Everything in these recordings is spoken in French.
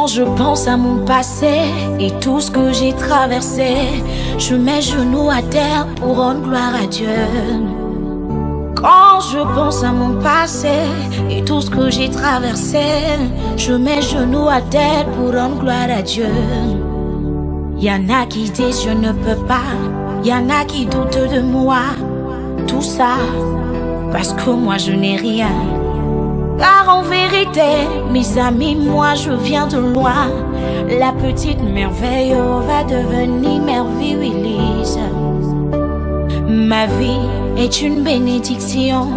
Quand je pense à mon passé et tout ce que j'ai traversé, je mets genoux à terre pour rendre gloire à Dieu. Quand je pense à mon passé et tout ce que j'ai traversé, je mets genoux à terre pour rendre gloire à Dieu. Y'en a qui disent je ne peux pas, y'en a qui doutent de moi. Tout ça parce que moi je n'ai rien. Car en vérité, mes amis, moi je viens de loin. La petite merveille va devenir merveilleuse. Ma vie est une bénédiction.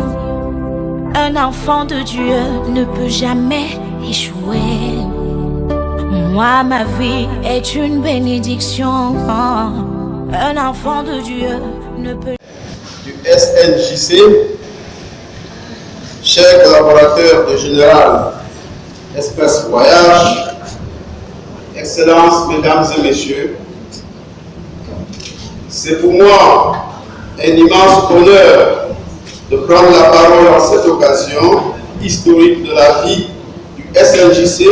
Un enfant de Dieu ne peut jamais échouer. Moi, ma vie est une bénédiction. Un enfant de Dieu ne peut... Du SNJC, chers collaborateurs de Général Express Voyage, Excellences, Mesdames et Messieurs, c'est pour moi un immense honneur de prendre la parole en cette occasion historique de la vie du SNJC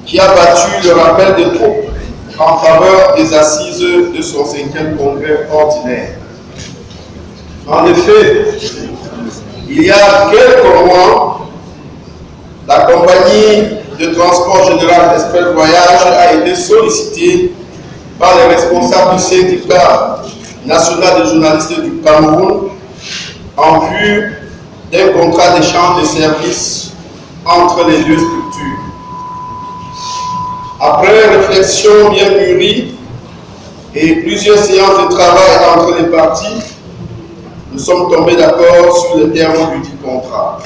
qui a battu le rappel des troupes en faveur des assises de son 5e congrès ordinaire. En effet, il y a quelques mois, la compagnie de transport général Express Voyage a été sollicitée par les responsables du syndicat national des journalistes du Cameroun en vue d'un contrat d'échange de services entre les deux structures. Après réflexion bien mûrie et plusieurs séances de travail entre les parties, nous sommes tombés d'accord sur les termes du dit contrat.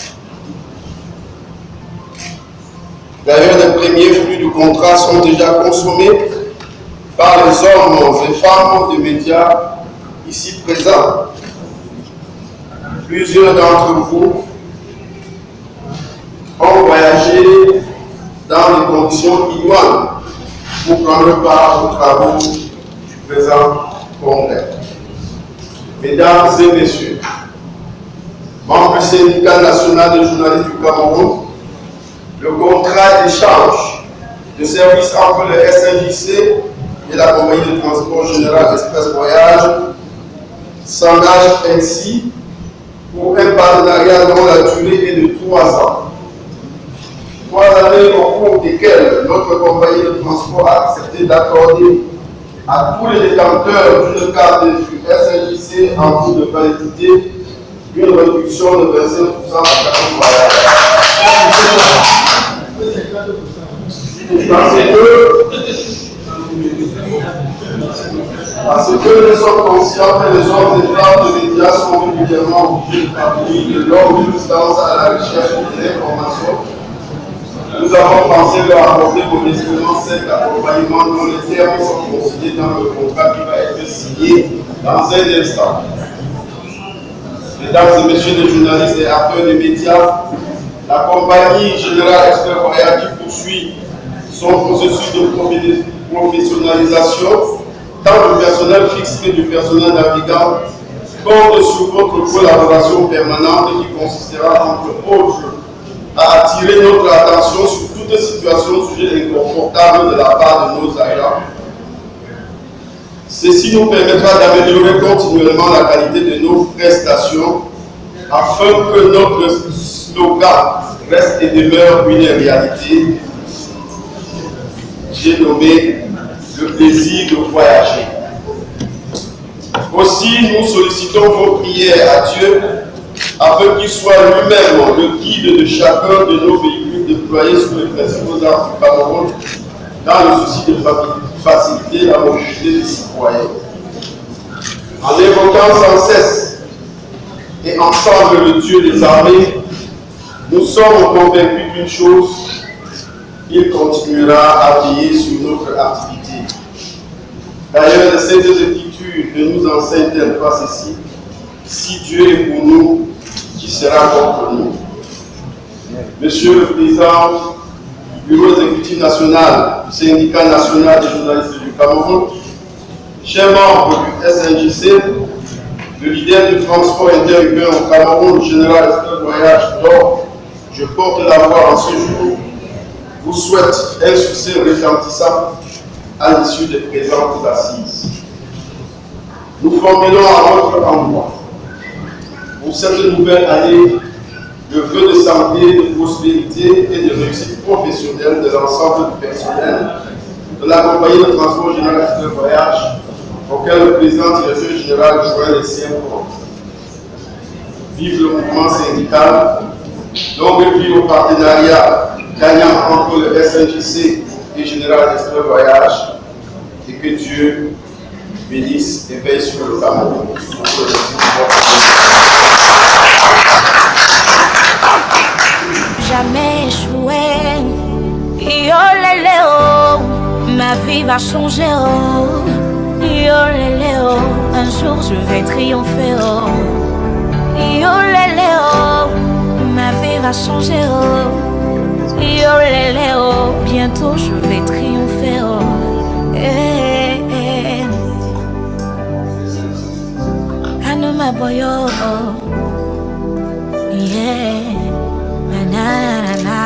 D'ailleurs, les premiers fruits du contrat sont déjà consommés par les hommes et femmes des médias ici présents. Plusieurs d'entre vous ont voyagé dans des conditions idoines pour prendre part aux travaux du présent congrès. Mesdames et messieurs, membres du syndicat national des journalistes du Cameroun, le contrat d'échange de services entre le SNJC et la compagnie de transport général Express Voyage s'engage ainsi pour un partenariat dont la durée est de 3 ans. 3 années au cours desquelles notre compagnie de transport a accepté d'accorder à tous les détenteurs d'une carte de SNJC en cours de validité une réduction de 25% à carte voyage. Parce que nous sommes conscients que les hommes et femmes de médias sont régulièrement obligés de partir de leur distance à la recherche de l'information, nous avons pensé leur apporter modestement cet accompagnement dont les termes sont consignés dans le contrat qui va être signé dans un instant. Mesdames et messieurs les journalistes et acteurs des médias, la compagnie Générale Express Voyage qui poursuit son processus de professionnalisation, tant du personnel fixe que du personnel navigant, compte sur votre collaboration permanente qui consistera entre autres à attirer notre attention sur toute situation sujet inconfortable de la part de nos agents. Ceci nous permettra d'améliorer continuellement la qualité de nos prestations afin que notre slogan reste et demeure une réalité. J'ai nommé le plaisir de voyager. Aussi, nous sollicitons vos prières à Dieu afin qu'il soit lui-même le guide de chacun de nos véhicules déployés sur les principaux axes du Cameroun dans le souci de faciliter la mobilité des citoyens. En évoquant sans cesse et ensemble le Dieu des armées, nous sommes convaincus d'une chose, il continuera à veiller sur notre activité. D'ailleurs, les Saintes Écritures ne nous enseignent-elles pas ceci? Si Dieu est pour nous, qui sera contre nous? Monsieur le Président du Bureau exécutif national du Syndicat national des journalistes du Cameroun, chers membres du SNJC, le leader du transport interurbain au Cameroun, Général Express Voyage, dont je porte la voix en ce jour, vous souhaite un succès retentissant à l'issue des présentes assises. Nous formulons à votre endroit, pour cette nouvelle année, le vœu de santé, de prospérité et de réussite professionnelle de l'ensemble du personnel de la compagnie de transport général de voyage, auquel le président directeur général joint les siens pour vive le mouvement syndical, longue vie au partenariat gagnant entre le SNJC et Général Express Voyage, et que Dieu bénisse et veille sur le Cameroun. Jamais échoué, yo lélé oh, ma vie va changer oh, yo lélé oh, un jour je vais triompher oh, yo lélé oh, ma vie va changer oh, yo lélé oh, bientôt je vais triompher oh, Anuma boyo oh, yeah. Na, na, na.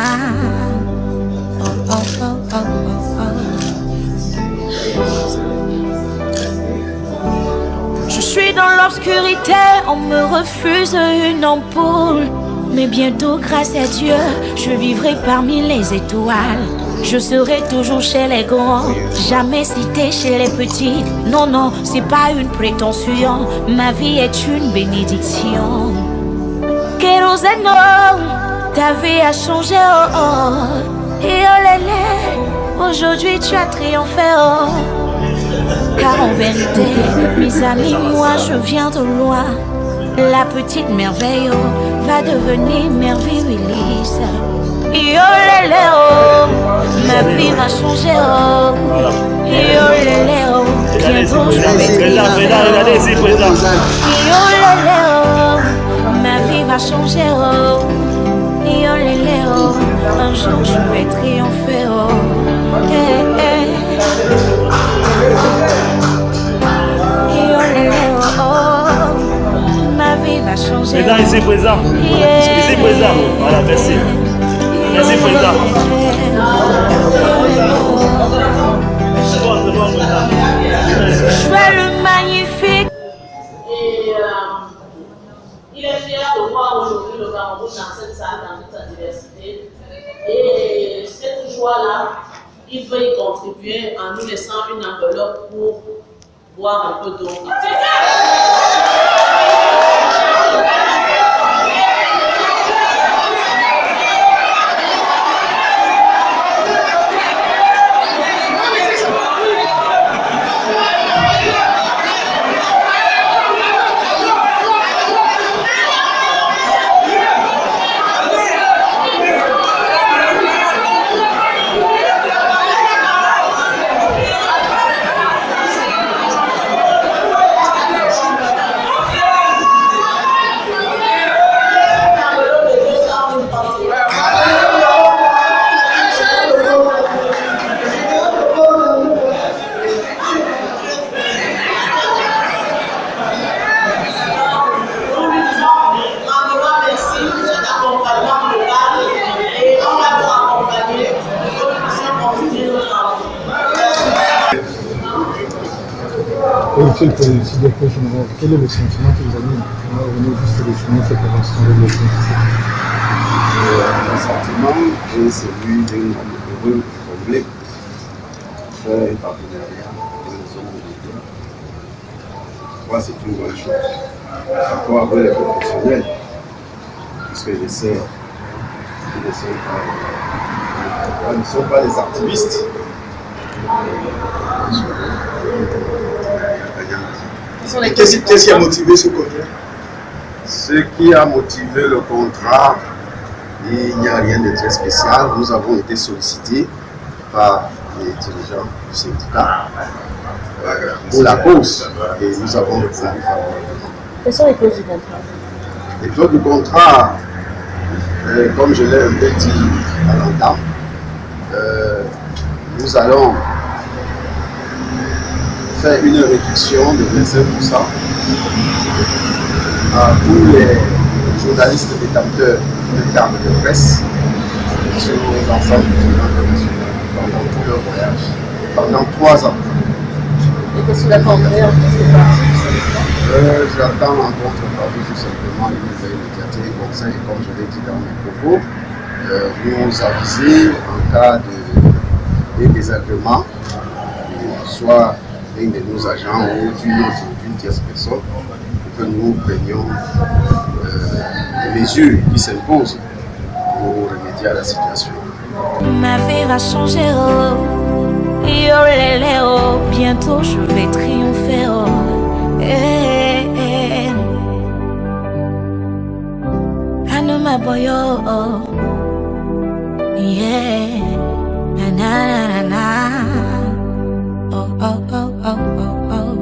Oh, oh, oh, oh, oh, oh. Je suis dans l'obscurité, on me refuse une ampoule. Mais bientôt, grâce à Dieu, je vivrai parmi les étoiles. Je serai toujours chez les grands, jamais cité chez les petits. Non, non, c'est pas une prétention, ma vie est une bénédiction. Kérosène, ta vie a changé, oh oh, et oh lélé, aujourd'hui tu as triomphé, oh. Car en vérité, mes amis, moi je viens de loin. La petite merveille, oh, va devenir merveille Willis. Et oh lélé, oh, ma vie va changer, oh. Et oh lélé, oh, bientôt je vais triompher, oh. Et oh lélé, oh, ma vie va changer, oh. Et oh lélé oh, un jour je vais triompher oh, eh, eh. Et oh lélé oh, ma vie va changer. Président ici présent, ici présent, voilà merci. Merci président. Je le magnifique. Il est fier de voir aujourd'hui le Cameroun dans cette salle, dans toute sa diversité. Et cette joie-là, il veut y contribuer en nous laissant une enveloppe pour boire un peu d'eau. Monsieur le directeur général, quel est le sentiment que vous avez à revenir juste sélectionner cette convention de l'OCNC? Le sentiment est celui d'un heureux comblé, faire un partenariat dans les zones militaires. Moi, c'est une bonne chose. Encore avec les professionnels, puisque je sais qu'ils ne sont pas des activistes. Qu'est-ce qui a motivé ce contrat? Ce qui a motivé le contrat, il n'y a rien de très spécial. Nous avons été sollicités par les dirigeants du syndicat pour la cause et nous avons répondu favorablement. Quelles sont les clauses du contrat? Les clauses du contrat, comme je l'ai un peu dit à l'entame, nous allons faire une réduction de 25% à tous les journalistes détenteurs de cartes de presse sur l'ensemble du tournoi international pendant tout leur voyage, pendant 3 ans. Et qu'est-ce que tu attendrais en plus de partie? J'attends en contrepartie tout simplement une nouvelle médiatique conseil, et comme je l'ai dit dans mes propos, nous aviser en cas de désagrément, soit d'un de nos agents ou d'une tierce personne, que nous prenions des mesures qui s'imposent pour remédier à la situation. Ma vie va changer, oh, yo lélé, oh, bientôt je vais triompher, oh, Anuma boyo, oh, yeah, na na na na, oh oh oh oh oh oh.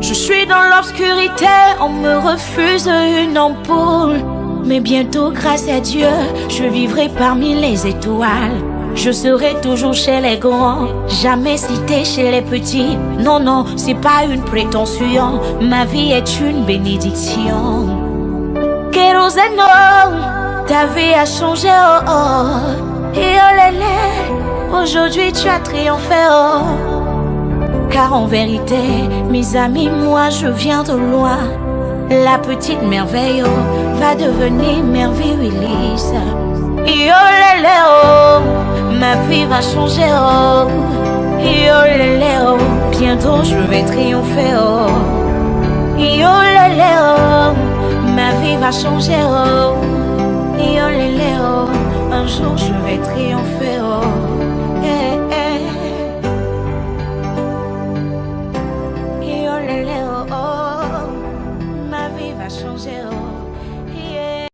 Je suis dans l'obscurité, on me refuse une ampoule. Mais bientôt, grâce à Dieu, je vivrai parmi les étoiles. Je serai toujours chez les grands, jamais cité chez les petits. Non, non, c'est pas une prétention, ma vie est une bénédiction. Kérosène, ta vie a changé, oh oh. Et oh lélé, aujourd'hui tu as triomphé, oh. Car en vérité, mes amis, moi je viens de loin. La petite merveille, oh, va devenir merveilleuse. Yo lélé, oh, ma vie va changer, oh. Yo lélé, oh, bientôt je vais triompher, oh. Yo lélé, oh, ma vie va changer, oh. Yo lélé, oh, un jour je vais triompher, oh. Yo lélé, oh, oh, ma vie va changer, oh.